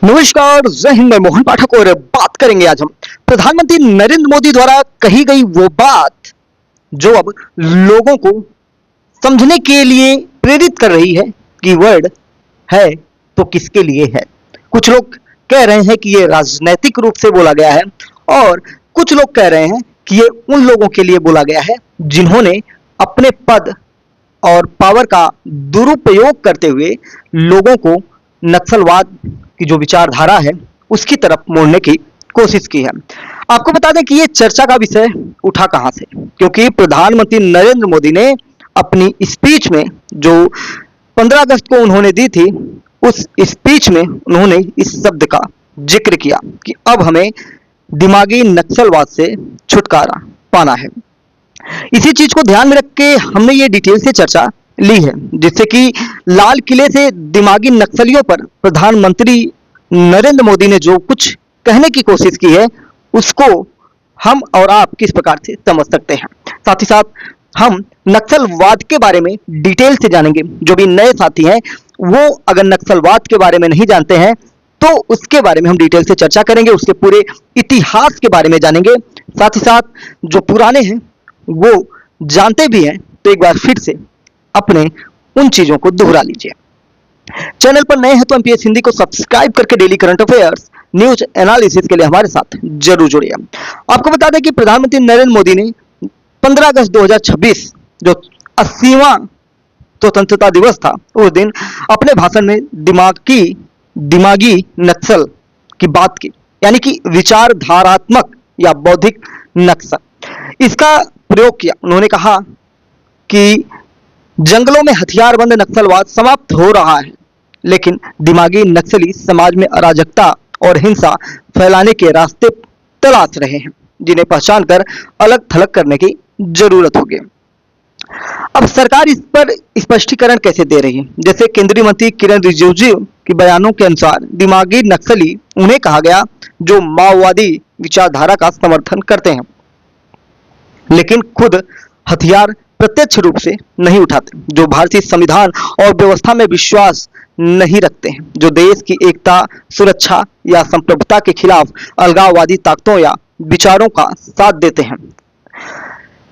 नमस्कार, जय हिंद। मैं मोहन पाठक और बात करेंगे आज हम प्रधानमंत्री नरेंद्र मोदी द्वारा कही गई वो बात जो अब लोगों को समझने के लिए प्रेरित कर रही है कि वर्ड है तो किसके लिए है। कुछ लोग कह रहे हैं कि ये राजनैतिक रूप से बोला गया है और कुछ लोग कह रहे हैं कि ये उन लोगों के लिए बोला गया है जिन्होंने अपने पद और पावर का दुरुपयोग करते हुए लोगों को नक्सलवाद की जो विचारधारा है उसकी तरफ मोड़ने की कोशिश की है। आपको बता दें कि ये चर्चा का विषय उठा कहां से, क्योंकि प्रधानमंत्री नरेंद्र मोदी ने अपनी स्पीच में जो 15 अगस्त को उन्होंने दी थी, उस स्पीच में उन्होंने इस शब्द का जिक्र किया कि अब हमें दिमागी नक्सलवाद से छुटकारा पाना है। इसी चीज को ध्यान में रख के हमने ये डिटेल से चर्चा ली है, जिससे कि लाल किले से दिमागी नक्सलियों पर प्रधानमंत्री नरेंद्र मोदी ने जो कुछ कहने की कोशिश की है उसको हम और आप किस प्रकार से समझ सकते हैं। साथ ही साथ हम नक्सलवाद के बारे में डिटेल से जानेंगे। जो भी नए साथी हैं वो अगर नक्सलवाद के बारे में नहीं जानते हैं तो उसके बारे में हम डिटेल से चर्चा करेंगे, उसके पूरे इतिहास के बारे में जानेंगे। साथ ही साथ जो पुराने हैं वो जानते भी हैं तो एक बार फिर से अपने उन चीजों को दोहरा लीजिए। चैनल पर नए हैं तो एमपीएस हिंदी को सब्सक्राइब करके daily current affairs news analysis के लिए हमारे साथ जरूर जुड़िए। आपको बता दें कि प्रधानमंत्री नरेंद्र मोदी ने 15 अगस्त 2026 जो 80वां स्वतंत्रता दिवस था उस दिन अपने भाषण में दिमागी नक्सल की बात की, यानी कि विचारधारात्मक या बौद्धिक नक्सल, इसका प्रयोग किया। उन्होंने कहा कि जंगलों में हथियारबंद नक्सलवाद समाप्त हो रहा है, लेकिन दिमागी नक्सली समाज में अराजकता और हिंसा फैलाने के रास्ते तलाश रहे हैं, जिन्हें पहचान कर अलग थलग करने की जरूरत होगी। अब सरकार इस पर स्पष्टीकरण कैसे दे रही है? जैसे केंद्रीय मंत्री किरण रिजिजू के बयानों के अनुसार दिमागी नक्सली उन्हें कहा गया जो माओवादी विचारधारा का समर्थन करते हैं लेकिन खुद हथियार प्रत्यक्ष रूप से नहीं उठाते, जो भारतीय संविधान और व्यवस्था में विश्वास नहीं रखते हैं, जो देश की एकता, सुरक्षा या संप्रभुता के खिलाफ अलगाववादी ताकतों या विचारों का साथ देते हैं।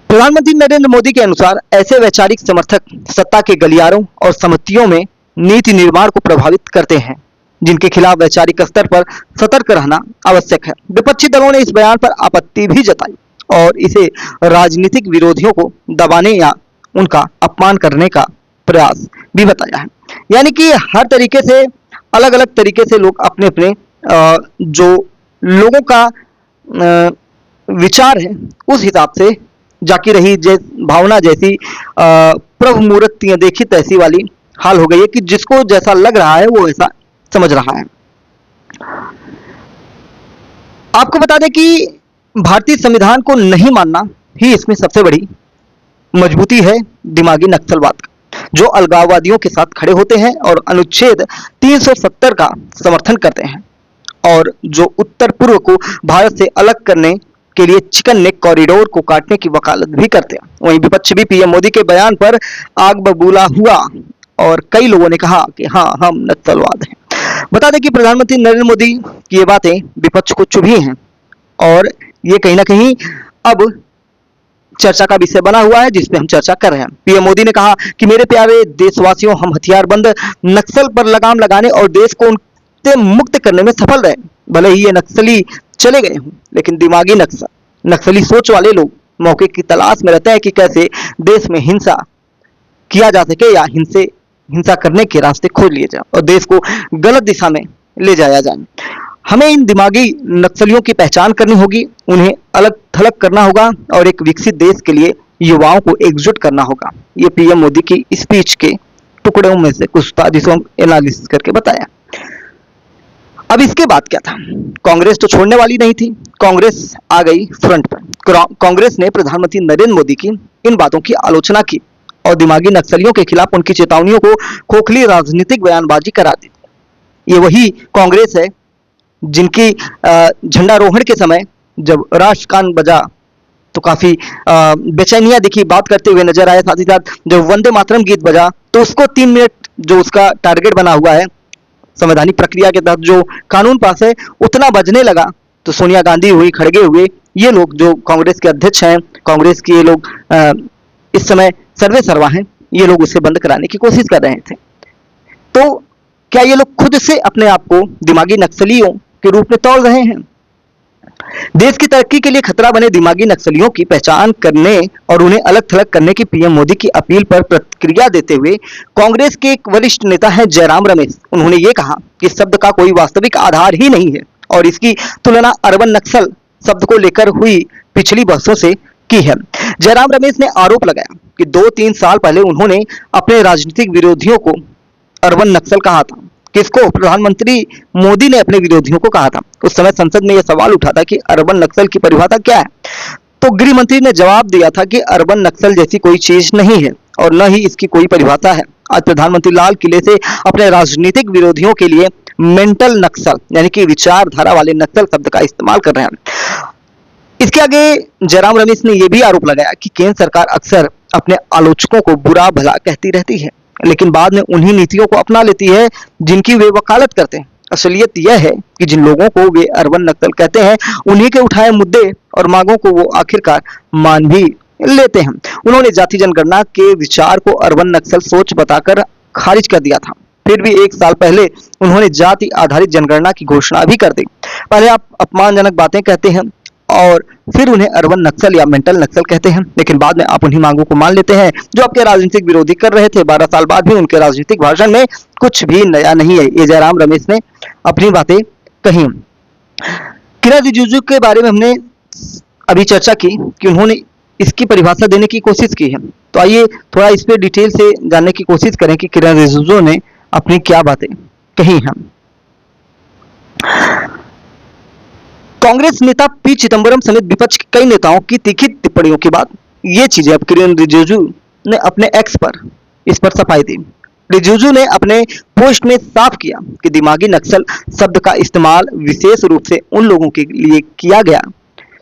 प्रधानमंत्री नरेंद्र मोदी के अनुसार ऐसे वैचारिक समर्थक सत्ता के गलियारों और समितियों में नीति निर्माण को प्रभावित करते हैं, जिनके खिलाफ वैचारिक स्तर पर सतर्क रहना आवश्यक है। विपक्षी दलों ने इस बयान पर आपत्ति भी जताई और इसे राजनीतिक विरोधियों को दबाने या उनका अपमान करने का प्रयास भी बताया है। यानी कि हर तरीके से अलग अलग तरीके से लोग अपने अपने जो लोगों का विचार है उस हिसाब से जाकी रही भावना जैसी प्रभु मूर्तियां देखी तैसी वाली हाल हो गई है कि जिसको जैसा लग रहा है वो ऐसा समझ रहा है। आपको बता दें कि भारतीय संविधान को नहीं मानना ही इसमें सबसे बड़ी मजबूती है दिमागी नक्सलवाद का, जो अलगाववादियों के साथ खड़े होते हैं और अनुच्छेद 370 का समर्थन करते हैं और जो उत्तर पूर्व को भारत से अलग करने के लिए चिकन नेक कॉरिडोर को काटने की वकालत भी करते हैं। वहीं विपक्ष भी पीएम मोदी के बयान पर आग बबूला हुआ और कई लोगों ने कहा कि हाँ, हम नक्सलवाद हैं। बता दें कि प्रधानमंत्री नरेंद्र मोदी की ये बातें विपक्ष को चुभी हैं और ये कहीं ना कहीं अब चर्चा का विषय बना हुआ है जिसपे हम चर्चा कर रहे हैं। पीएम मोदी ने कहा कि मेरे प्यारे देशवासियों, हम हथियारबंद नक्सल पर लगाम लगाने और देश को उनसे मुक्त करने में सफल रहे। भले ही ये नक्सली चले गए हों, लेकिन दिमागी नक्सली सोच वाले लोग मौके की तलाश में रहते हैं कि कैसे देश में हिंसा किया जा सके या हिंसा करने के रास्ते खोज लिए जाए और देश को गलत दिशा में ले जाया जाए। हमें इन दिमागी नक्सलियों की पहचान करनी होगी, उन्हें अलग थलग करना होगा और एक विकसित देश के लिए युवाओं को एकजुट करना होगा। ये पीएम मोदी की स्पीच के टुकड़ों में से कुछ था जिसको हम एनालिसिस करके बताया। अब इसके बाद क्या था? कांग्रेस तो छोड़ने वाली नहीं थी, कांग्रेस आ गई फ्रंट पर। कांग्रेस ने प्रधानमंत्री नरेंद्र मोदी की इन बातों की आलोचना की और दिमागी नक्सलियों के खिलाफ उनकी चेतावनियों को खोखली राजनीतिक बयानबाजी करार दी। ये वही कांग्रेस है जिनकी झंडारोहण के समय जब राष्ट्रगान बजा तो काफी बेचैनियां दिखी, बात करते हुए नजर आए। साथ ही साथ जब वंदे मातरम गीत बजा तो उसको 3 मिनट जो उसका टारगेट बना हुआ है संवैधानिक प्रक्रिया के तहत जो कानून पास है उतना बजने लगा तो सोनिया गांधी हुई, खड़गे हुए, ये लोग जो कांग्रेस के अध्यक्ष हैं, कांग्रेस के ये लोग इस समय सर्वे सर्वा हैं, ये लोग उसे बंद कराने की कोशिश कर रहे थे। तो क्या ये लोग खुद से अपने आप को दिमागी नक्सलियों के रूप में तौल रहे हैं? देश की तरक्की के लिए खतरा बने दिमागी नक्सलियों की पहचान करने और उन्हें अलग थलग करने की पीएम मोदी की अपील पर प्रतिक्रिया देते हुए कांग्रेस के एक वरिष्ठ नेता हैं जयराम रमेश, उन्होंने ये कहा कि इस शब्द का कोई वास्तविक आधार ही नहीं है और इसकी तुलना अर्बन नक्सल शब्द को लेकर हुई पिछली बहसों से की है। जयराम रमेश ने आरोप लगाया कि 2-3 साल पहले उन्होंने अपने राजनीतिक विरोधियों को अर्बन नक्सल कहा था। किसको? प्रधानमंत्री मोदी ने अपने विरोधियों को कहा था। उस समय संसद में यह सवाल उठा था कि अर्बन नक्सल की परिभाषा क्या है, तो गृह मंत्री ने जवाब दिया था कि अर्बन नक्सल जैसी कोई चीज नहीं है और न ही इसकी कोई परिभाषा है। आज प्रधानमंत्री लाल किले से अपने राजनीतिक विरोधियों के लिए मेंटल नक्सल यानी कि विचारधारा वाले नक्सल शब्द का इस्तेमाल कर रहे हैं। इसके आगे जयराम रमेश ने यह भी आरोप लगाया कि केंद्र सरकार अक्सर अपने आलोचकों को बुरा भला कहती रहती है, लेकिन बाद में उन्हीं नीतियों को अपना लेती है जिनकी वे वकालत करते हैं। असलियत यह है कि जिन लोगों को वे अर्बन नक्सल कहते हैं, उन्हीं के उठाए मुद्दे और मांगों को वो आखिरकार मान भी लेते हैं। उन्होंने जाति जनगणना के विचार को अर्बन नक्सल सोच बताकर खारिज कर दिया था। फिर भी 1 साल पहले उन्होंने जाति आधारित जनगणना की घोषणा भी कर दी। पहले आप अपमानजनक बातें कहते हैं और फिर उन्हें अर्बन नक्सल या मेंटल नक्सल कहते हैं, लेकिन बाद में आप उन्हीं मांगों को मान लेते हैं जो आपके राजनीतिक विरोधी कर रहे थे। 12 साल बाद भी उनके राजनीतिक भाषण में कुछ भी नया नहीं है। ये जयराम रमेश ने अपनी बातें कही। किरण रिजिजू के बारे में हमने अभी चर्चा की कि उन्होंने इसकी परिभाषा देने की कोशिश की है, तो आइए थोड़ा इस पे डिटेल से जानने की कोशिश करें कि किरण रिजिजू ने अपनी क्या बातें कही हैं। कांग्रेस नेता पी चिदंबरम समेत विपक्ष के कई नेताओं की तीखी टिप्पणियों के बाद ये चीजें अब किरण रिजिजू ने अपने एक्स पर इस पर सफाई दी। रिजिजू ने अपने पोस्ट में साफ किया कि दिमागी नक्सल शब्द का इस्तेमाल विशेष रूप से उन लोगों के लिए किया गया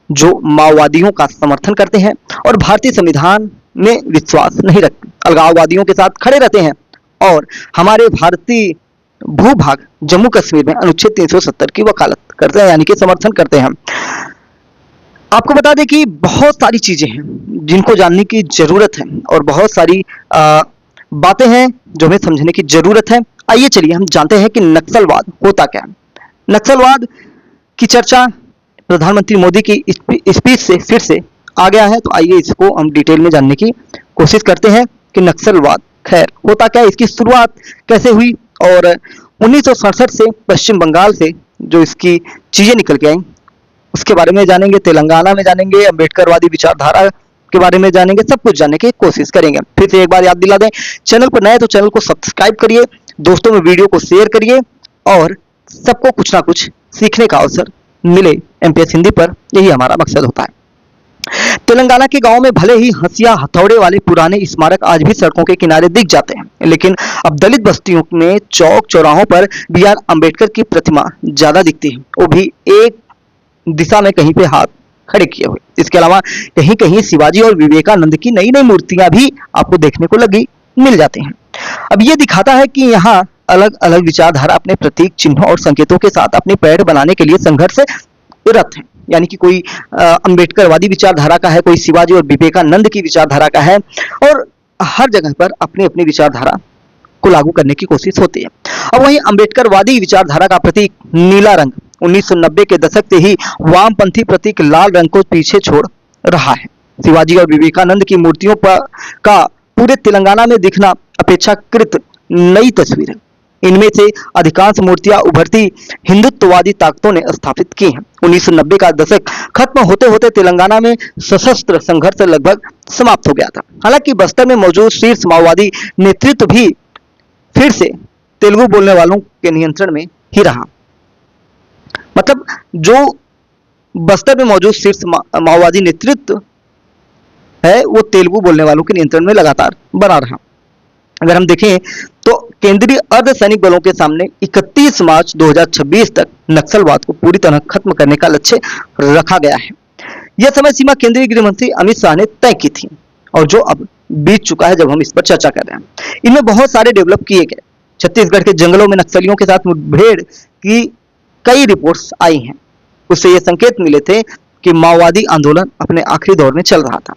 जो माओवादियों का समर्थन करते हैं और भारतीय संविधान में विश्वास नहीं रखते, अलगाववादियों के साथ खड़े रहते हैं और हमारे भारतीय भूभाग जम्मू कश्मीर में अनुच्छेद 370 की वकालत करते हैं, यानी कि समर्थन करते हैं। आपको बता दें कि बहुत सारी चीजें हैं जिनको जानने की जरूरत है और बहुत सारी बातें हैं जो हमें समझने की जरूरत है। आइए चलिए हम जानते हैं कि नक्सलवाद होता क्या है। नक्सलवाद की चर्चा प्रधानमंत्री मोदी की स्पीच से फिर से आ गया है, तो आइए इसको हम डिटेल में जानने की कोशिश करते हैं कि नक्सलवाद खैर होता क्या है, इसकी शुरुआत कैसे हुई और 1967 से पश्चिम बंगाल से जो इसकी चीजें निकल के आई उसके बारे में जानेंगे, तेलंगाना में जानेंगे, अम्बेडकरवादी विचारधारा के बारे में जानेंगे, सब कुछ जानने की कोशिश करेंगे। फिर से एक बार याद दिला दें, चैनल पर नए तो चैनल को सब्सक्राइब करिए, दोस्तों में वीडियो को शेयर करिए और सबको कुछ ना कुछ सीखने का अवसर मिले एमपीएस हिंदी पर, यही हमारा मकसद होता है। तेलंगाना के गांव में भले ही हंसिया हथौड़े वाले पुराने स्मारक आज भी सड़कों के किनारे दिख जाते हैं, लेकिन अब दलित बस्तियों में चौक चौराहों पर BR अम्बेडकर की प्रतिमा ज्यादा दिखती है, वो भी एक दिशा में कहीं पे हाथ खड़े किए हुए। इसके अलावा कहीं कहीं शिवाजी और विवेकानंद की नई नई मूर्तियां भी आपको देखने को मिल जाती हैं। अब ये दिखाता है कि यहाँ अलग अलग विचारधारा अपने प्रतीक, चिन्हों और संकेतों के साथ अपनी पैठ बनाने के लिए संघर्षरत है। यानी कि कोई अम्बेडकरवादी विचारधारा का है, कोई शिवाजी और विवेकानंद की विचारधारा का है और हर जगह पर अपनी अपनी विचारधारा को लागू करने की कोशिश होती है। अब वहीं अम्बेडकरवादी विचारधारा का प्रतीक नीला रंग 1990 के दशक से ही वामपंथी प्रतीक लाल रंग को पीछे छोड़ रहा है। शिवाजी और विवेकानंद की मूर्तियों का पूरे तेलंगाना में दिखना अपेक्षाकृत नई तस्वीर है। इनमें से अधिकांश मूर्तियां उभरती हिंदुत्ववादी ताकतों ने स्थापित की हैं। 1990 का दशक खत्म होते होते तेलंगाना में सशस्त्र संघर्ष लगभग समाप्त हो गया था। हालांकि बस्तर में मौजूद शीर्ष माओवादी नेतृत्व भी फिर से तेलुगु बोलने वालों के नियंत्रण में ही रहा। मतलब जो बस्तर में मौजूद शीर्ष माओवादी नेतृत्व है वो तेलुगु बोलने वालों के नियंत्रण में लगातार बना रहा। अगर हम देखें तो केंद्रीय अर्धसैनिक बलों के सामने 31 मार्च 2026 तक नक्सलवाद को पूरी तरह खत्म करने का लक्ष्य रखा गया है। यह समय सीमा केंद्रीय गृह मंत्री अमित शाह ने तय की थी और जो अब बीत चुका है जब हम इस पर चर्चा कर रहे हैं। इनमें बहुत सारे डेवलप किए गए छत्तीसगढ़ के जंगलों में नक्सलियों के साथ मुठभेड़ की कई रिपोर्ट्स आई हैं। उससे ये संकेत मिले थे कि माओवादी आंदोलन अपने आखिरी दौर में चल रहा था।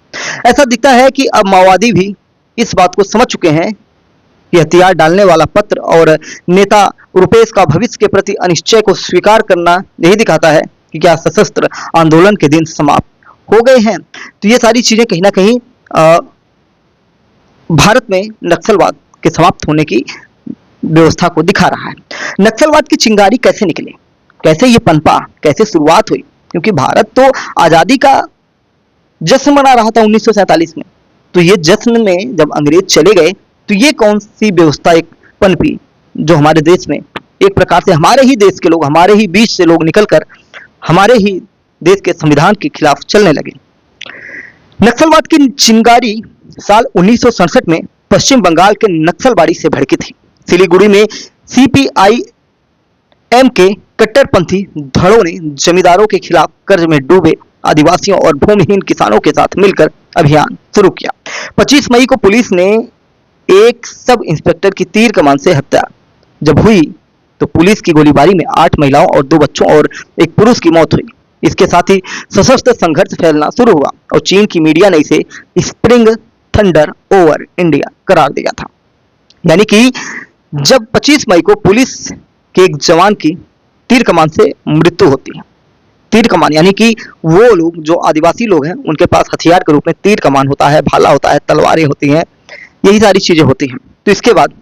ऐसा दिखता है कि अब माओवादी भी इस बात को समझ चुके हैं कि हथियार डालने वाला पत्र और नेता रुपेश का भविष्य के प्रति अनिश्चय को स्वीकार करना यही दिखाता है कि क्या सशस्त्र आंदोलन के दिन समाप्त हो गए हैं। तो ये सारी चीजें कहीं ना कहीं भारत में नक्सलवाद के समाप्त होने की व्यवस्था को दिखा रहा है। नक्सलवाद की चिंगारी कैसे निकले, कैसे ये पनपा, कैसे शुरुआत हुई, क्योंकि भारत तो आजादी का जश्न मना रहा था 1947 में। तो ये जश्न में जब अंग्रेज चले गए तो ये कौन सी व्यवस्था एक पनपी जो हमारे देश में एक प्रकार से हमारे ही देश के लोग, हमारे ही बीच से लोग निकलकर हमारे ही देश के संविधान के खिलाफ चलने लगे। नक्सलवाद की चिंगारी साल 1967 में पश्चिम बंगाल के नक्सलबाड़ी से भड़की थी। सिलीगुड़ी में सीपीआई-एम के कट्टरपंथी धड़ों ने जमींदारों के खिलाफ कर्ज में डूबे आदिवासियों और भूमिहीन किसानों के साथ मिलकर अभियान शुरू किया। 25 मई को पुलिस ने एक सब इंस्पेक्टर की तीर कमान से हत्या जब हुई तो पुलिस की गोलीबारी में 8 महिलाओं और 2 बच्चों और एक पुरुष की मौत हुई। इसके साथ ही सशस्त्र संघर्ष फैलना शुरू हुआ और चीन की मीडिया ने इसे स्प्रिंग थंडर ओवर इंडिया करार दिया था। यानी कि जब 25 मई को पुलिस के एक जवान की तीर कमान से मृत्यु होती है, तीर कमान यानी कि वो लोग जो आदिवासी लोग हैं उनके पास हथियार के रूप में तीर कमान होता है, भाला होता है, तलवारें होती हैं, यही सारी चीजें होती हैं। तो इसके बाद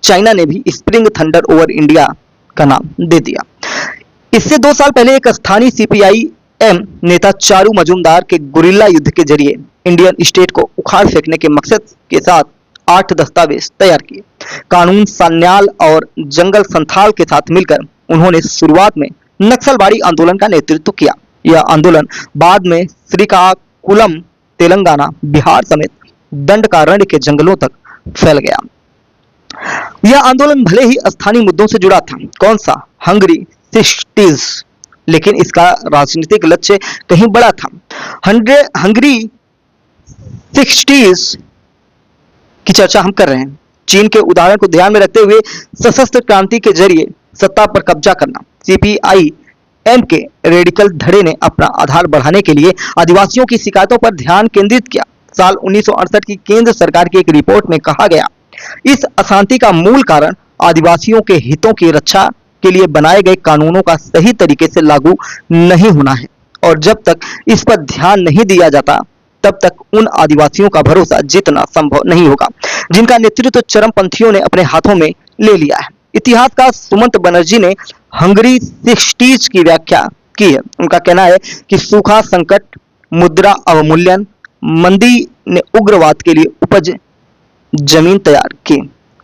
चाइना ने भी स्प्रिंग थंडर ओवर इंडिया का नाम दे दिया। इससे 2 साल पहले एक स्थानीय सीपीआई-एम नेता चारू मजूमदार के गुरिल्ला युद्ध के जरिए इंडियन स्टेट को उखाड़ फेंकने के मकसद के साथ 8 दस्तावेज तैयार किए। कानून सान्याल और जंगल संथाल के साथ मिलकर उन्होंने शुरुआत में नक्सलबाड़ी आंदोलन का नेतृत्व किया। यह आंदोलन बाद में श्रीकाकुलम, तेलंगाना, बिहार समेत दंडकारण्य के जंगलों तक फैल गया। यह आंदोलन भले ही स्थानीय मुद्दों से जुड़ा था, कौन सा, हंगरी 60s, लेकिन इसका राजनीतिक लक्ष्य कहीं बड़ा था। हंगरी 60s की चर्चा हम कर रहे हैं। चीन के उदाहरण को ध्यान में रखते हुए सशस्त्र क्रांति के जरिए सत्ता पर कब्जा करना। सीपीआई-एम के रेडिकल धड़े ने अपना आधार बढ़ाने के लिए आदिवासियों की शिकायतों पर ध्यान केंद्रित किया। साल 1968 की केंद्र सरकार की एक रिपोर्ट में कहा गया, इस अशांति का मूल कारण आदिवासियों के हितों की रक्षा के लिए बनाए गए कानूनों का सही तरीके से लागू नहीं होना है और जब तक इस पर ध्यान नहीं दिया जाता तब तक उन आदिवासियों का भरोसा जीतना संभव नहीं होगा जिनका नेतृत्व चरमपंथियों ने अपने हाथों में ले लिया है। इतिहासकार सुमंत बनर्जी ने हंगरी 60s की व्याख्या की है। उनका कहना है कि सूखा संकट, मुद्रा अवमूल्यन, मंदी ने उग्रवाद के लिए उपज जमीन तैयार की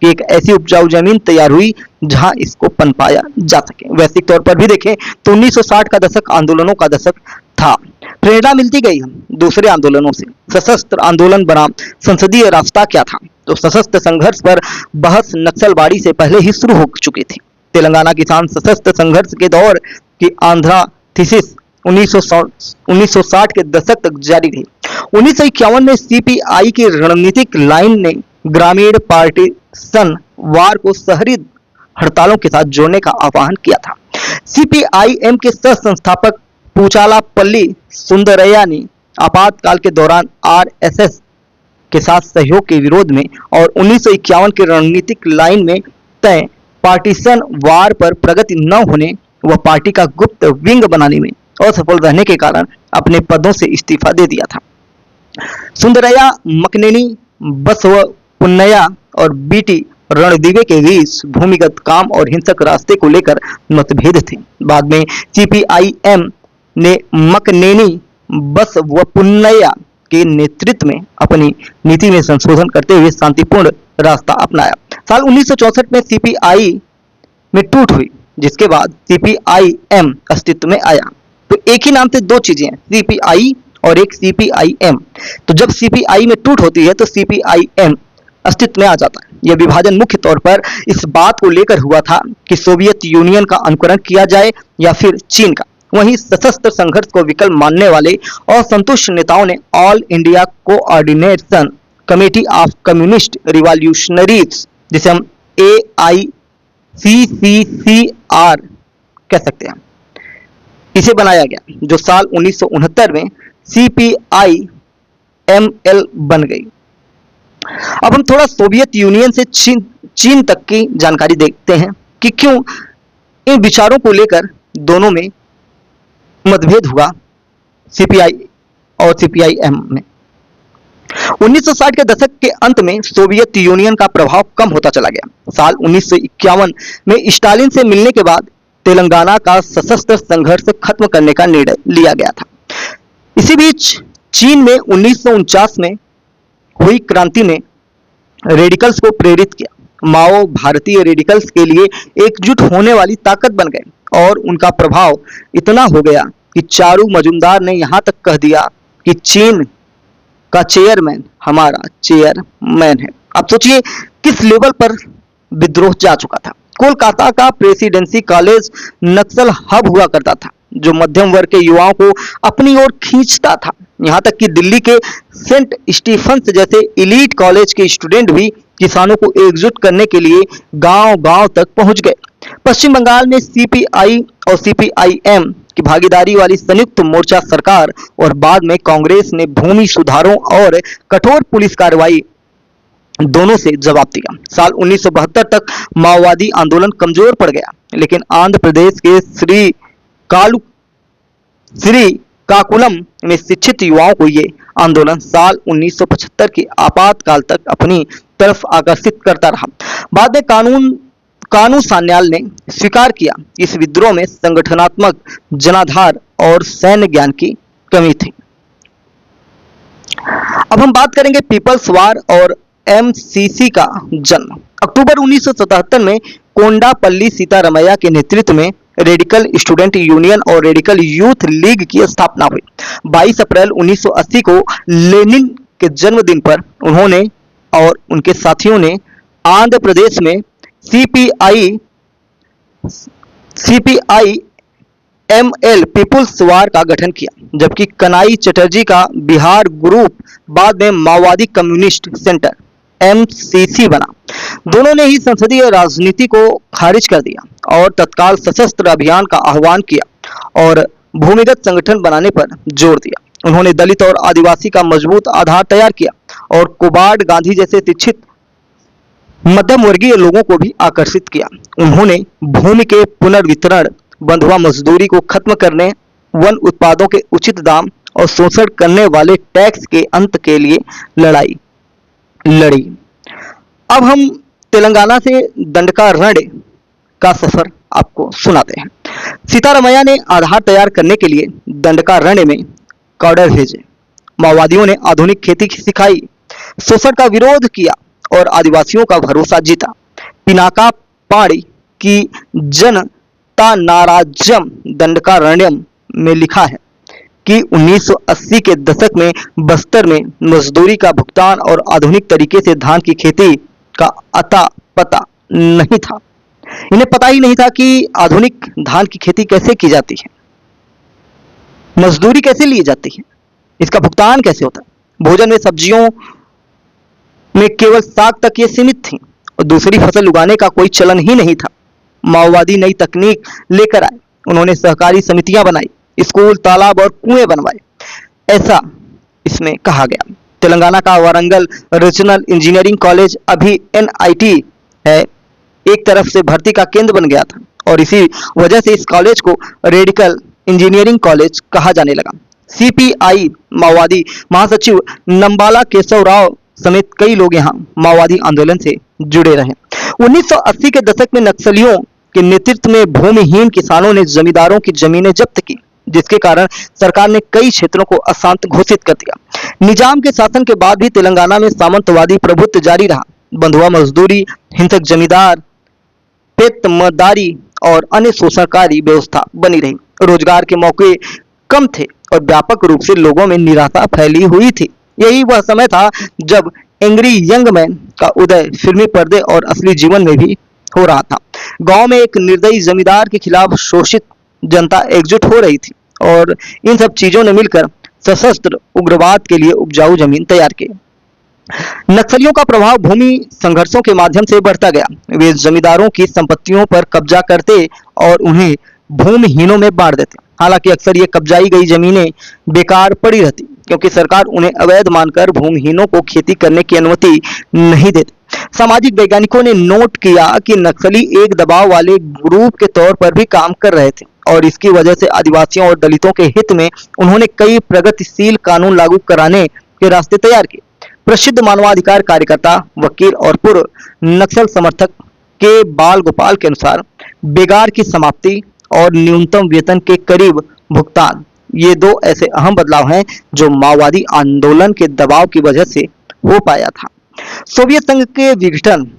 कि एक ऐसी उपजाऊ जमीन तैयार हुई जहां इसको पनपाया जा सके। वैश्विक तौर पर भी देखें तो 1960 का दशक आंदोलनों का दशक था। प्रेरणा मिलती गई दूसरे आंदोलनों से। सशस्त्र आंदोलन बनाम संसदीय रास्ता क्या था? तो सशस्त्र संघर्ष पर बहस नक्सलबाड़ी से पहले ही शुरू हो चुकी थी। तेलंगाना किसान सशस्त्र संघर्ष के दौर की आंध्रा थीसिस 1960 के दशक तक जारी रही। 1951 में सीपीआई की रणनीतिक लाइन ने ग्रामीण पार्टीशन वार को शहरी हड़तालों के साथ जोड़ने का आह्वान किया था। सीपीआई-एम के सह संस्थापक पूचालापल्ली सुंदरैया ने आपातकाल के दौरान आरएसएस के साथ सहयोग के विरोध में और 1951 के रणनीतिक लाइन में तय पार्टीशन वार पर प्रगति न होने व पार्टी का गुप्त विंग बनाने में असफल रहने के कारण अपने पदों से इस्तीफा दे दिया था। सुंदरैया, मकनेनी, बसवपुन्नैया और बीटी रणदीवे के बीच भूमिगत काम और हिंसक रास्ते को लेकर मतभेद थे। बाद में सीपीआई-एम ने मकनेनी बसवपुन्नैया के नेतृत्व में अपनी नीति में संशोधन करते हुए शांतिपूर्ण रास्ता अपनाया। साल 1964 में सीपीआई में टूट हुई, जिसके बाद सीपीआई-एम अस्तित्व में आया। तो एक ही नाम से 2 चीजें हैं, सीपीआई और एक सीपीआई-एम। तो जब सीपीआई में टूट होती है तो सीपीआई-एम अस्तित्व में आ जाता है। यह विभाजन मुख्य तौर पर इस बात को लेकर हुआ था कि सोवियत यूनियन का अनुकरण किया जाए या फिर चीन का। वहीं सशस्त्र संघर्ष को विकल्प मानने वाले असंतुष्ट नेताओं ने all India coordination committee of communist revolutionaries, जिसे हम AICCCR कह सकते हैं, इसे बनाया गया, जो साल 1969 में CPIML बन गई। अब हम थोड़ा सोवियत यूनियन से चीन तक की जानकारी देखते हैं कि क्यों इन विचारों को लेकर दोनों में मतभेद हुआ, CPI और CPIM में। 1960 के दशक के अंत में सोवियत यूनियन का प्रभाव कम होता चला गया। साल 1951 में स्टालिन से मिलने के बाद तेलंगाना का सशस्त्र संघर्ष खत्म करने का निर्णय लिया गया था। इसी बीच चीन में 1949 में हुई क्रांति ने रेडिकल्स को प्रेरित किया। माओ भारतीय रेडिकल्स के लिए एकजुट होने वाली ताकत बन गए और उनका प्रभाव इतना हो गया कि चारू मजुमदार ने यहां तक कह दिया कि चीन का चेयरमैन हमारा चेयरमैन है। अब सोचिए किस लेवल पर विद्रोह जा चुका था। कोलकाता का प्रेसिडेंसी कॉलेज नक्सल हब हुआ करता था, जो मध्यम वर्ग के युवाओं को अपनी ओर खींचता था। यहाँ तक कि दिल्ली के सेंट स्टीफन्स जैसे इलीट कॉलेज के स्टूडेंट भी किसानों को एकजुट करने के लिए गांव-गांव तक पहुंच गए। पश्चिम बंगाल में CPI और CPIM की भागीदारी वाली संयुक्त मोर्चा सरकार और बाद में कांग्रेस ने भूमि सुधारों और कठोर पुलिस कार्रवाई दोनों से जवाब दिया। साल 1972 तक माओवादी आंदोलन कमजोर पड़ गया, लेकिन आंध्र प्रदेश के श्रीकाकुलम में शिक्षित युवाओं को ये आंदोलन साल 1975 के आपातकाल तक अपनी तरफ आकर्षित करता रहा। बाद में कानू सान्याल ने स्वीकार किया इस विद्रोह में संगठनात्मक जनाधार और सैन्य ज्ञान की कमी थी। अब हम बात करेंगे पीपल्स वार और MCC का जन्म। अक्टूबर 1977 में कोंडापल्ली सीतारमैया के नेतृत्व में रेडिकल स्टूडेंट यूनियन और रेडिकल यूथ लीग की स्थापना हुई। 22 अप्रैल 1980 को लेनिन के जन्मदिन पर उन्होंने और उनके साथियों ने आंध्र प्रदेश में CPIML पीपुल्स वार का गठन किया, जबकि कनाई चटर्जी का बिहार ग्रुप बाद में माओवादी कम्युनिस्ट सेंटर MCC बना। दोनों ने ही संसदीय राजनीति को खारिज कर दिया और तत्काल सशस्त्र अभियान का आह्वान किया और भूमिगत संगठन बनाने पर जोर दिया। उन्होंने दलित और आदिवासी का मजबूत आधार तैयार किया और कुबाड़ गांधी जैसे शिक्षित मध्यम वर्गीय लोगों को भी आकर्षित किया। उन्होंने भूमि के पुनर्वितरण, बंधुआ मजदूरी को खत्म करने, वन उत्पादों के उचित दाम और शोषण करने वाले टैक्स के अंत के लिए लड़ाई लड़ी। अब हम तेलंगाना से दंडकारण्य का सफर आपको सुनाते हैं। सीतारमैया ने आधार तैयार करने के लिए दंडकारण्य में कॉडर भेजे। माओवादियों ने आधुनिक खेती सिखाई, शोषण का विरोध किया और आदिवासियों का भरोसा जीता। पिनाका पाड़ी की जनता नाराज्यम दंडकारण्यम में लिखा है कि 1980 के दशक में बस्तर में मजदूरी का भुगतान और आधुनिक तरीके से धान की खेती का अता पता नहीं था। इन्हें पता ही नहीं था कि आधुनिक धान की खेती कैसे की जाती है, मजदूरी कैसे ली जाती है, इसका भुगतान कैसे होता है। भोजन में सब्जियों में केवल साग तक ये सीमित थी और दूसरी फसल उगाने का कोई चलन ही नहीं था। माओवादी नई तकनीक लेकर आए। उन्होंने सहकारी समितियां बनाई, स्कूल, तालाब और कुएं बनवाए, ऐसा इसमें कहा गया। तेलंगाना का वारंगल रीजनल इंजीनियरिंग कॉलेज अभी NIT है, एक तरफ से भर्ती का केंद्र बन गया था और इसी वजह से इस कॉलेज को रेडिकल इंजीनियरिंग कॉलेज कहा जाने लगा। CPI माओवादी महासचिव नंबाला केशव राव समेत कई लोग यहाँ माओवादी आंदोलन से जुड़े रहे। 1980 के दशक में नक्सलियों के नेतृत्व में भूमिहीन किसानों ने जमींदारों की जमीनें जब्त की, जिसके कारण सरकार ने कई क्षेत्रों को अशांत घोषित कर दिया। निजाम के शासन के बाद भी तेलंगाना में सामंतवादी प्रभुत्व जारी रहा। बंधुआ मजदूरी, हिंसक जमींदार, पेतमदारी और अन्य शोषणकारी व्यवस्था बनी रही। रोजगार के मौके कम थे और व्यापक रूप से लोगों में निराशा फैली हुई थी। यही वह समय था जब एंग्री यंग मैन का उदय फिल्मी पर्दे और असली जीवन में भी हो रहा था। गांव में एक निर्दयी जमींदार के खिलाफ शोषित जनता एकजुट हो रही थी और इन सब चीजों ने मिलकर सशस्त्र उग्रवाद के लिए उपजाऊ जमीन तैयार की। नक्सलियों का प्रभाव भूमि संघर्षों के माध्यम से बढ़ता गया। वे जमींदारों की संपत्तियों पर कब्जा करते और उन्हें भूमिहीनों में बांट देते। हालांकि अक्सर ये कब्जाई गई जमीनें बेकार पड़ी रहती, क्योंकि सरकार उन्हें अवैध मानकर भूमिहीनों को खेती करने की अनुमति नहीं देती। सामाजिक वैज्ञानिकों ने नोट किया कि नक्सली एक दबाव वाले ग्रुप के तौर पर भी काम कर रहे थे और इसकी वजह से आदिवासियों और दलितों के हित में उन्होंने कई प्रगतिशील कानून लागू कराने के रास्ते तैयार किए। प्रसिद्ध मानवाधिकार कार्यकर्ता, वकील और पूर्व नक्सल समर्थक के बाल गोपाल के अनुसार बेगार की समाप्ति और न्यूनतम वेतन के करीब भुगतान, ये दो ऐसे अहम बदलाव हैं जो माओवादी आंदोलन के दबाव की वजह से हो पाया था। सोवियत संघ के विघटन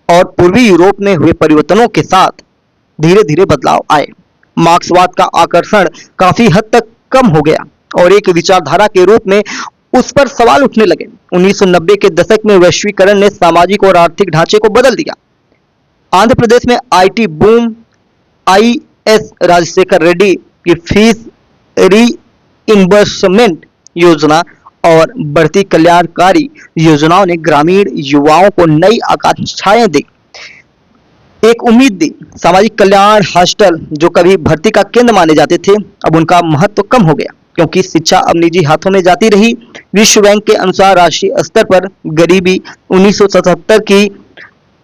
और पूर्वी यूरोप में हुए परिवर्तनों के साथ धीरे धीरे बदलाव आए। मार्क्सवाद का आकर्षण काफी हद तक कम हो गया और एक विचारधारा के रूप में उस पर सवाल उठने लगे। 1990 के दशक में वैश्वीकरण ने सामाजिक और आर्थिक ढांचे को बदल दिया। आंध्र प्रदेश में आईटी बूम, आईएस राजशेखर रेड्डी की फीस रीइंबर्समेंट योजना और बढ़ती कल्याणकारी योजनाओं ने ग्रामीण युवाओं को नई आकांक्षाएं दी, एक उम्मीद दी। सामाजिक कल्याण हॉस्टल जो कभी भर्ती का केंद्र माने जाते थे, अब उनका महत्व कम हो गया क्योंकि शिक्षा अब निजी हाथों में जाती रही। विश्व बैंक के अनुसार राष्ट्रीय स्तर पर गरीबी 1977 की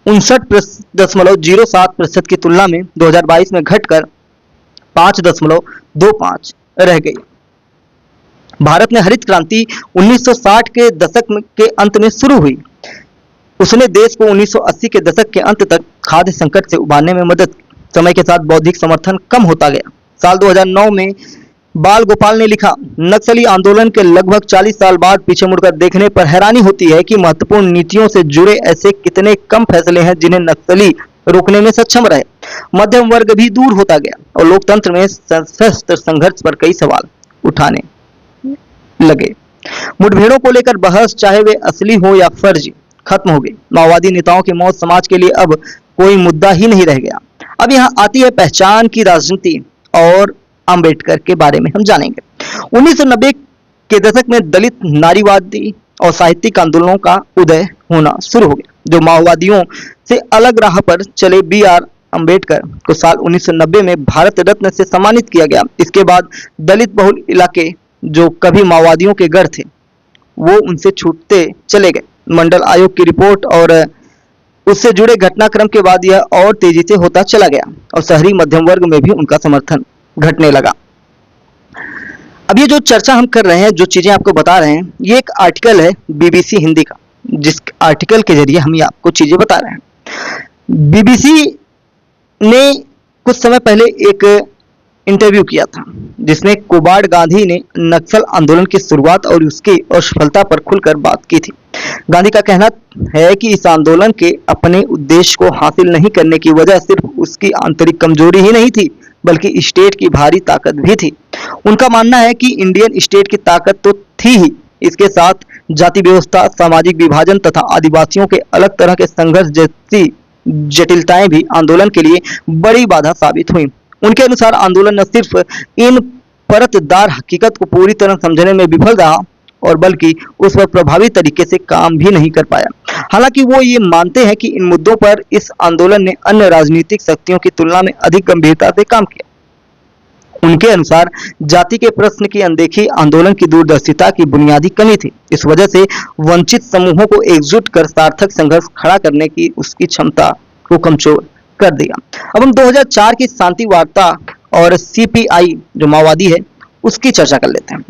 59.07% की तुलना में 2022 में घटकर 5.25 रह गई। भारत में हरित क्रांति 1960 के दशक के अंत में शुरू हुई। उसने देश को 1980 के दशक के अंत तक खाद्य संकट से उबारने में मदद। समय के साथ बौद्धिक समर्थन कम होता गया। साल 2009 में बाल गोपाल ने लिखा, नक्सली आंदोलन के लगभग 40 साल बाद पीछे मुड़कर देखने पर हैरानी होती है कि महत्वपूर्ण नीतियों से जुड़े ऐसे कितने कम फैसले हैं जिन्हें नक्सली रोकने में सक्षम रहे। मध्यम वर्ग भी दूर होता गया और लोकतंत्र में सशस्त्र संघर्ष पर कई सवाल उठाने लगे। मुठभेड़ों को लेकर बहस, चाहे वे असली हो या फर्जी, खत्म हो गई। माओवादी नेताओं की मौत समाज के लिए अब कोई मुद्दा ही नहीं रह गया। अब यहाँ आती है पहचान की राजनीति और अंबेडकर के बारे में हम जानेंगे। 1990 के दशक में दलित, नारीवादी और साहित्यिक आंदोलनों का उदय होना शुरू हो गया, जो माओवादियों से अलग राह पर चले। बी.आर. अंबेडकर को साल 1990 में भारत रत्न से सम्मानित किया गया। इसके बाद दलित बहुल इलाके जो कभी माओवादियों के गढ़ थे, वो उनसे छूटते चले गए। मंडल आयोग की रिपोर्ट और उससे जुड़े घटनाक्रम के बाद यह और तेजी से होता चला गया और शहरी मध्यम वर्ग में भी उनका समर्थन घटने लगा। अब ये जो चर्चा हम कर रहे हैं, जो चीजें आपको बता रहे हैं, ये एक आर्टिकल है बीबीसी हिंदी का, जिस आर्टिकल के जरिए हम ये आपको चीजें बता रहे हैं। बीबीसी ने कुछ समय पहले एक इंटरव्यू किया था जिसमें कोबाड गांधी ने नक्सल आंदोलन की शुरुआत और उसकी असफलता पर खुलकर बात की थी। गांधी का कहना है कि इस आंदोलन के अपने उद्देश्य को हासिल नहीं करने की वजह सिर्फ उसकी आंतरिक कमजोरी ही नहीं थी, बल्कि स्टेट की भारी ताकत भी थी। उनका मानना है कि इंडियन स्टेट की ताकत तो थी ही, इसके साथ जाति व्यवस्था, सामाजिक विभाजन तथा आदिवासियों के अलग तरह के संघर्ष जैसी जटिलताएं भी आंदोलन के लिए बड़ी बाधा साबित हुई। उनके अनुसार आंदोलन न सिर्फ इन परतदार हकीकत को पूरी तरह समझने में विफल रहा और बल्कि उस पर प्रभावी तरीके से काम भी नहीं कर पाया। हालांकि वो ये मानते हैं कि इन मुद्दों पर इस आंदोलन ने अन्य राजनीतिक शक्तियों की तुलना में अधिक गंभीरता से काम किया। उनके अनुसार जाति के प्रश्न की अनदेखी आंदोलन की दूरदर्शिता की बुनियादी कमी थी। इस वजह से वंचित समूहों को एकजुट कर सार्थक संघर्ष खड़ा करने की उसकी क्षमता को कमजोर कर दिया। अब हम 2004 की शांति वार्ता और सीपीआई जो माओवादी है उसकी चर्चा कर लेते हैं।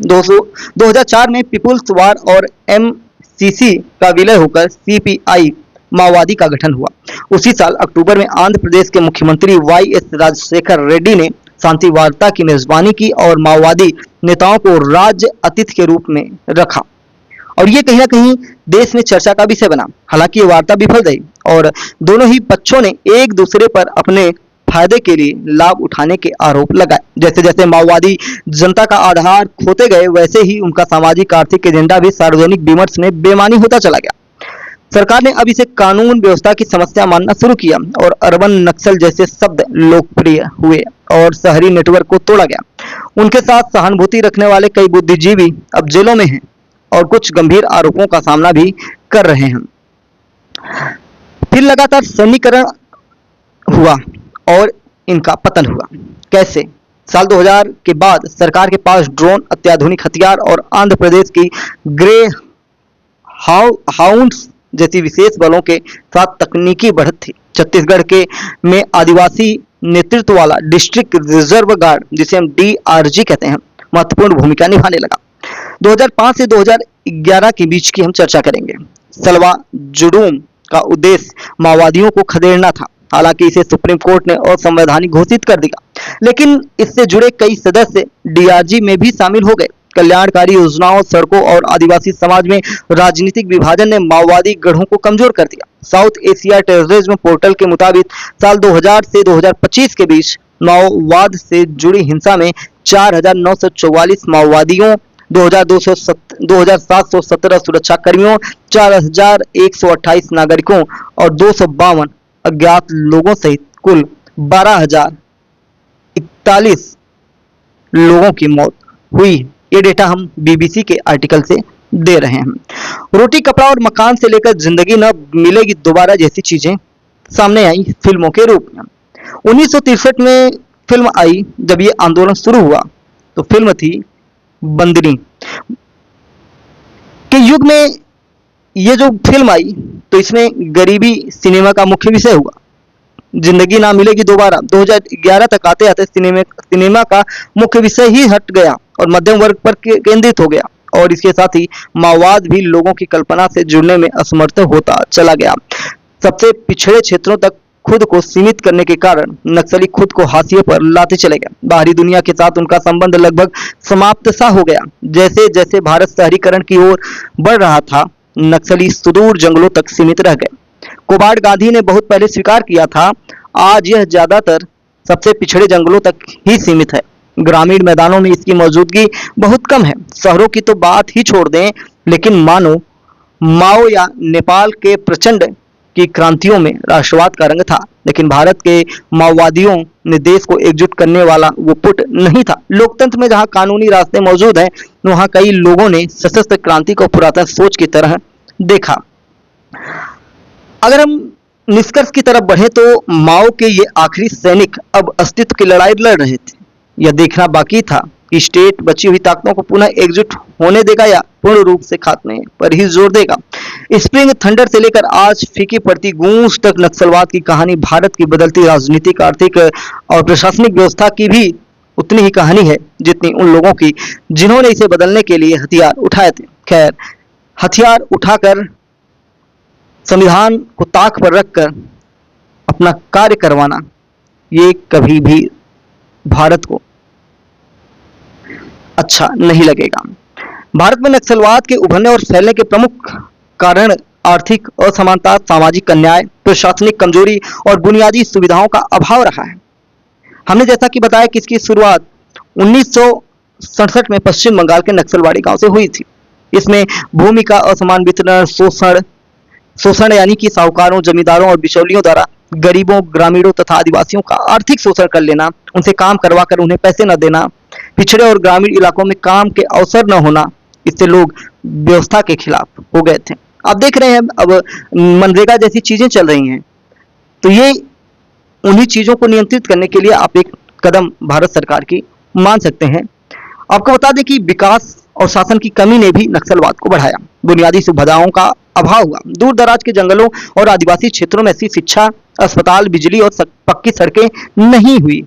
2004 में पीपुल्स वार और एमसीसी का विलय होकर सीपीआई माओवादी का गठन हुआ। उसी साल अक्टूबर में आंध्र प्रदेश के मुख्यमंत्री वाई.एस. राजशेखर रेड्डी ने शांति वार्ता की मेजबानी की और माओवादी नेताओं को राज्य अतिथि के रूप में रखा और ये कहीं ना कहीं देश में चर्चा का विषय बना। हालांकि ये वार्ता विफल रही और दोनों ही पक्षों ने एक दूसरे पर अपने फायदे के लिए लाभ उठाने के आरोप लगाए। जैसे जैसे माओवादी जनता का आधार खोते गए, वैसे ही उनका सामाजिक आर्थिक एजेंडा भी सार्वजनिक विमर्श में बेमानी होता चला गया। सरकार ने अब इसे कानून व्यवस्था की समस्या मानना शुरू किया और अर्बन नक्सल जैसे शब्द लोकप्रिय हुए और शहरी नेटवर्क को तोड़ा गया। उनके साथ सहानुभूति रखने वाले कई बुद्धिजीवी अब जेलों में हैं और कुछ गंभीर आरोपों का सामना भी कर रहे हैं। फिर लगातार सैन्यीकरण हुआ और इनका पतन हुआ। कैसे? साल 2000 के बाद सरकार के पास ड्रोन, अत्याधुनिक हथियार और आंध्र प्रदेश की ग्रे हाउंड्स जैसी विशेष बलों के साथ तकनीकी बढ़त थी। छत्तीसगढ़ के में आदिवासी नेतृत्व वाला डिस्ट्रिक्ट रिजर्व गार्ड, जिसे हम DRG कहते हैं, महत्वपूर्ण भूमिका निभाने लगा। 2005 से 2011 के बीच की हम चर्चा करेंगे। सलवा जुडूम का उद्देश्य माओवादियों को खदेड़ना था। हालांकि इसे सुप्रीम कोर्ट ने असंवैधानिक घोषित कर दिया, लेकिन इससे जुड़े कई सदस्य DRG में भी शामिल हो गए। कल्याणकारी योजनाओं, सड़कों और आदिवासी समाज में राजनीतिक विभाजन ने माओवादी गढ़ों को कमजोर कर दिया। साउथ एशिया टेररिज्म पोर्टल के मुताबिक साल 2000 से 2025 के बीच माओवाद से जुड़ी हिंसा में 4,944 माओवादियों, 2,717 सुरक्षा कर्मियों, 4,128 नागरिकों और 252 अज्ञात लोगों सहित कुल 12,041 लोगों की मौत हुई। ये डेटा हम BBC के आर्टिकल से दे रहे हैं। रोटी, कपड़ा और मकान से लेकर जिंदगी न मिलेगी दोबारा जैसी चीजें सामने आई फिल्मों के रूप में। 1963 में फिल्म आई। जब ये आंदोलन शुरू हुआ तो फिल्म थी बंदनी। के युग में ये जो फिल्म आई तो इसमें गरीबी सिनेमा का मुख्य विषय हुआ। जिंदगी ना मिलेगी दोबारा 2011 तक आते आते सिनेमा का मुख्य विषय ही हट गया और मध्यम वर्ग पर केंद्रित हो गया, और इसके साथ ही माओवाद भी लोगों की कल्पना से जुड़ने में असमर्थ होता चला गया। सबसे पिछड़े क्षेत्रों तक खुद को सीमित करने के कारण नक्सली खुद को हाशिए पर लाते चले गए। बाहरी दुनिया के साथ उनका संबंध लगभग समाप्त सा हो गया। जैसे जैसे भारत शहरीकरण की ओर बढ़ रहा था, नक्सली सुदूर जंगलों तक सीमित रह गए। कोबाड गांधी ने बहुत पहले स्वीकार किया था, आज यह ज्यादातर सबसे पिछड़े जंगलों तक ही सीमित है। ग्रामीण मैदानों में इसकी मौजूदगी बहुत कम है। शहरों की तो बात ही छोड़ दें, लेकिन माओ या नेपाल के प्रचंड की क्रांतियों में राष्ट्रवाद का रंग था, लेकिन भारत के माओवादियों ने देश को एकजुट करने वाला वो पुट नहीं था। लोकतंत्र में जहां कानूनी रास्ते मौजूद हैं, वहां कई लोगों ने सशस्त्र क्रांति को पुरातन सोच की तरह देखा। अगर हम निष्कर्ष की तरफ बढ़े तो माओ के ये आखिरी सैनिक अब अस्तित्व की लड़ाई लड़ रहे थे। यह देखना बाकी था कि स्टेट बची हुई ताकतों को पुनः एकजुट होने देगा या पूर्ण रूप से खात्मे पर ही जोर देगा। स्प्रिंग थंडर से लेकर आज फीकी पड़ती गूंज तक नक्सलवाद की कहानी भारत की बदलती राजनीतिक, आर्थिक और प्रशासनिक व्यवस्था की भी उतनी ही कहानी है जितनी उन लोगों की जिन्होंने इसे बदलने के लिए हथियार उठाए थे। खैर, हथियार उठाकर संविधान को ताक पर रखकर अपना कार्य करवाना, ये कभी भी भारत को अच्छा नहीं लगेगा। भारत में नक्सलवाद के उभरने और फैलने के प्रमुख कारण आर्थिक असमानता, सामाजिक अन्याय, प्रशासनिक कमजोरी और बुनियादी सुविधाओं का अभाव रहा है। हमने जैसा कि बताया कि इसकी शुरुआत 1967 में पश्चिम बंगाल के नक्सलवाड़ी गांव से हुई थी। इसमें भूमि का असमान वितरण, शोषण यानी कि साहूकारों, जमींदारों और बिचौलियों द्वारा गरीबों, ग्रामीणों तथा आदिवासियों का आर्थिक शोषण कर लेना, उनसे काम करवाकर उन्हें पैसे न देना, पिछड़े और ग्रामीण इलाकों में काम के अवसर न होना, इससे लोग व्यवस्था के खिलाफ हो गए थे। आप देख रहे हैं अब मनरेगा जैसी चीजें चल रही हैं, तो ये उन्हीं चीजों को नियंत्रित करने के लिए आप एक कदम भारत सरकार की मान सकते हैं। आपको बता दें कि विकास और शासन की कमी ने भी नक्सलवाद को बढ़ाया। बुनियादी सुविधाओं का अभाव हुआ। दूर दराज के जंगलों और आदिवासी क्षेत्रों में ऐसी शिक्षा, अस्पताल, बिजली और पक्की सड़कें नहीं हुई।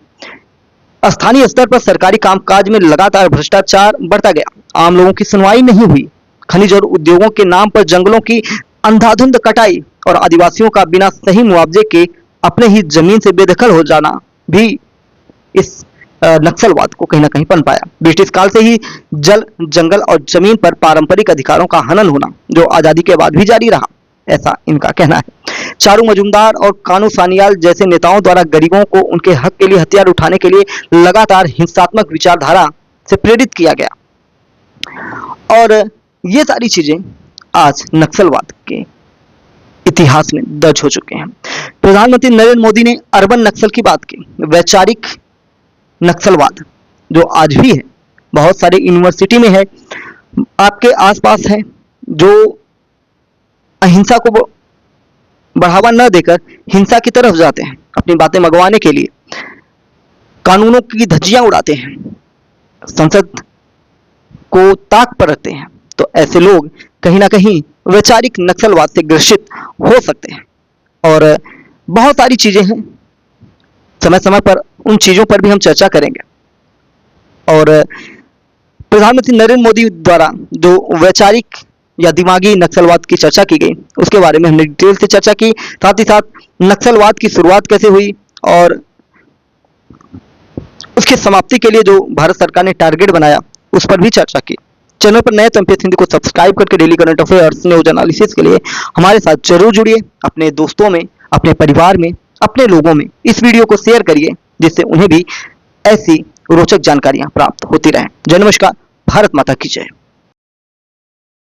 स्थानीय स्तर पर सरकारी कामकाज में लगातार भ्रष्टाचार बढ़ता गया। आम लोगों की सुनवाई नहीं हुई। खनिज और उद्योगों के नाम पर जंगलों की अंधाधुंध कटाई और आदिवासियों का बिना सही मुआवजे के अपने ही जमीन से बेदखल हो जाना भी इस नक्सलवाद को कहीं ना कहीं पनपाया। ब्रिटिश काल से ही जल, जंगल और जमीन पर पारंपरिक अधिकारों का हनन होना, जो आजादी के बाद भी जारी रहा, ऐसा इनका कहना है। चारू मजुमदार और कानू सानियाल जैसे नेताओं द्वारा गरीबों को उनके हक के लिए हथियार उठाने के लिए लगातार हिंसात्मक विचारधारा से प्रेरित किया गया। और ये सारी चीजें आज नक्सलवाद के इतिहास में दर्ज हो चुके हैं। प्रधानमंत्री नरेंद्र मोदी ने अर्बन नक्सल की बात की। वैचारिक नक्सलवाद जो आज भी है, बहुत सारे यूनिवर्सिटी में है, आपके आसपास हैं जो अहिंसा को बढ़ावा न देकर हिंसा की तरफ जाते हैं, अपनी बातें मंगवाने के लिए कानूनों की धज्जियां उड़ाते हैं, संसद को ताक पर रखते हैं, तो ऐसे लोग कहीं ना कहीं वैचारिक नक्सलवाद से ग्रसित हो सकते हैं। और बहुत सारी चीजें हैं, समय समय पर उन चीजों पर भी हम चर्चा करेंगे। और प्रधानमंत्री नरेंद्र मोदी द्वारा जो वैचारिक या दिमागी नक्सलवाद की चर्चा की गई, उसके बारे में हमने डिटेल से चर्चा की। साथ ही साथ नक्सलवाद की शुरुआत कैसे हुई और उसकी समाप्ति के लिए जो भारत सरकार ने टारगेट बनाया, उस पर भी चर्चा की। चैनल पर नए तो एमपीएस हिंदी को सब्सक्राइब करके daily current affairs, news analysis के लिए हमारे साथ जरूर जुड़िए। अपने दोस्तों में, अपने परिवार में, अपने लोगों में इस वीडियो को शेयर करिए, जिससे उन्हें भी ऐसी रोचक जानकारियां प्राप्त होती रहें। जय नमस्कार, भारत माता की जय।